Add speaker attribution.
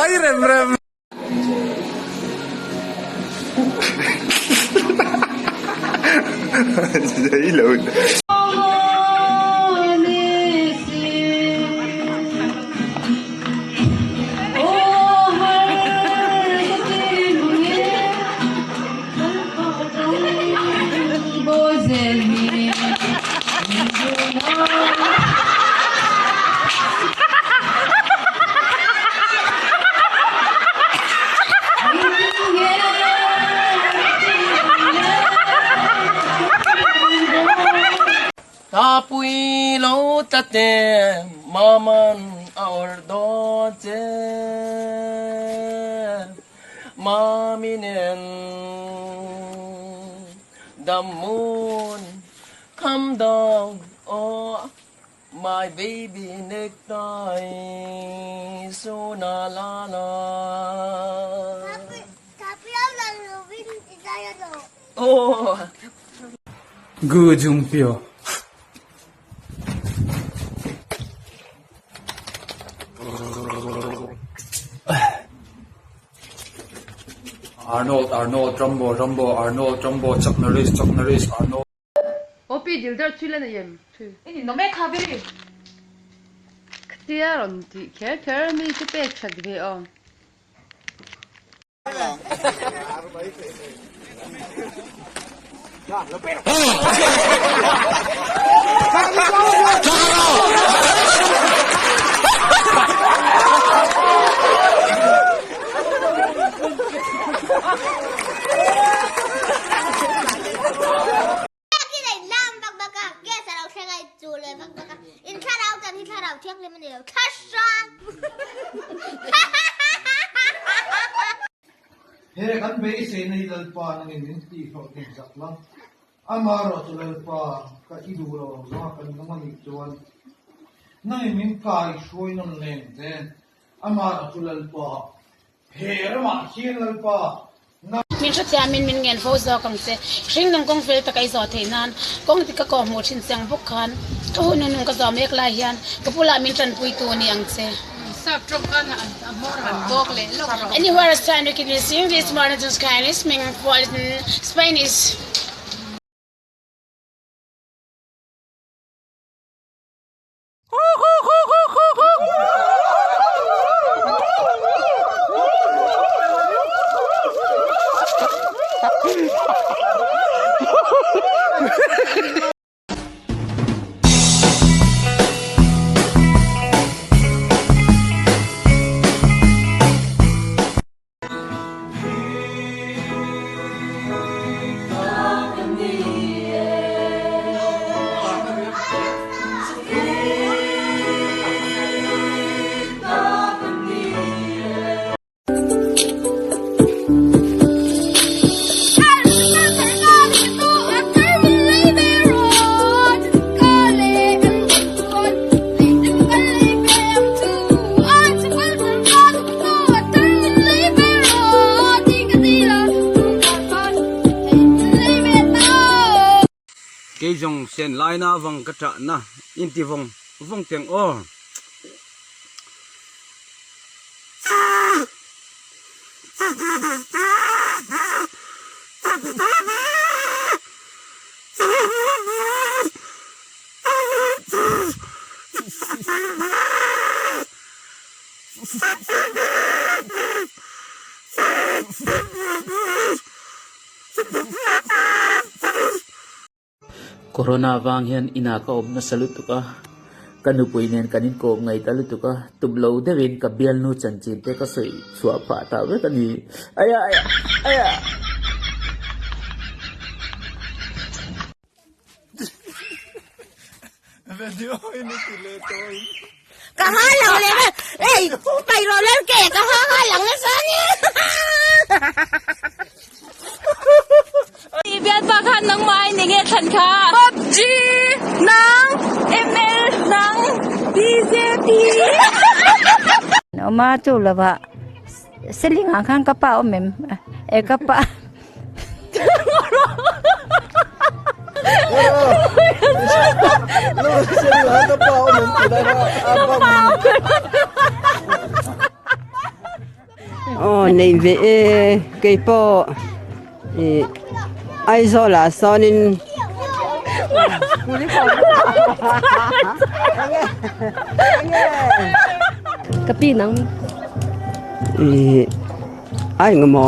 Speaker 1: Ay, rem. Sa ilaw.
Speaker 2: Tapui lâu tate maman ordo te maminen the moon come down oh my baby necktie so na la la
Speaker 3: Tapi lang Robin tayo do.
Speaker 2: oh
Speaker 1: Gu Jungpyo. Arnold, Jumbo, Chuck Norris, Arnold.
Speaker 4: Opi dilder tüylene yem. Tüy.
Speaker 5: Ini nomé kabiri.
Speaker 4: Ktiyar on tüy. Ker mi tü pek çadbi on.
Speaker 6: Here kan be se nei lalpa nang in ti fo tin saklang amaro to lalpa ka iduro ma kan namani chuan nai min kai shoi non len den amaro to lalpa here ma hin lalpa
Speaker 5: Min cho tia min ngen fo zo kang se ring nang kong fel ta kai zo the nan kong ti ka ko mo chin sang buk khan to nu nu ka zo mek lai hian ka pula min tan pui tu ni ang se Anywhere is trying to keep you seeing this morning to Spanish, meaning Spanish.
Speaker 1: Cái dòng sen lai na vòng cái trận na, in ti vòng tiếng o.
Speaker 7: Corona vang hian ina ka om na salutuka kanupuinen kanin ko ngai talutuka tumlo derin ka bial nu chanchin te ka soi chua pha ta ve kani aya
Speaker 1: Video ini kileto.
Speaker 3: Kahalang le. Eh, bay rồi lên kẻ kahalang na sa ni.
Speaker 5: Ibian pa khan nang mai ni nge than kha. PUBG nang ML nang BJP.
Speaker 8: Oma tu lah ba. Seling angkan kapa omem. Kapa.
Speaker 6: no seling ano pa o men tidak apa
Speaker 9: nei ve ke po ai zo la sonin
Speaker 8: Kapinang
Speaker 9: ai ngmo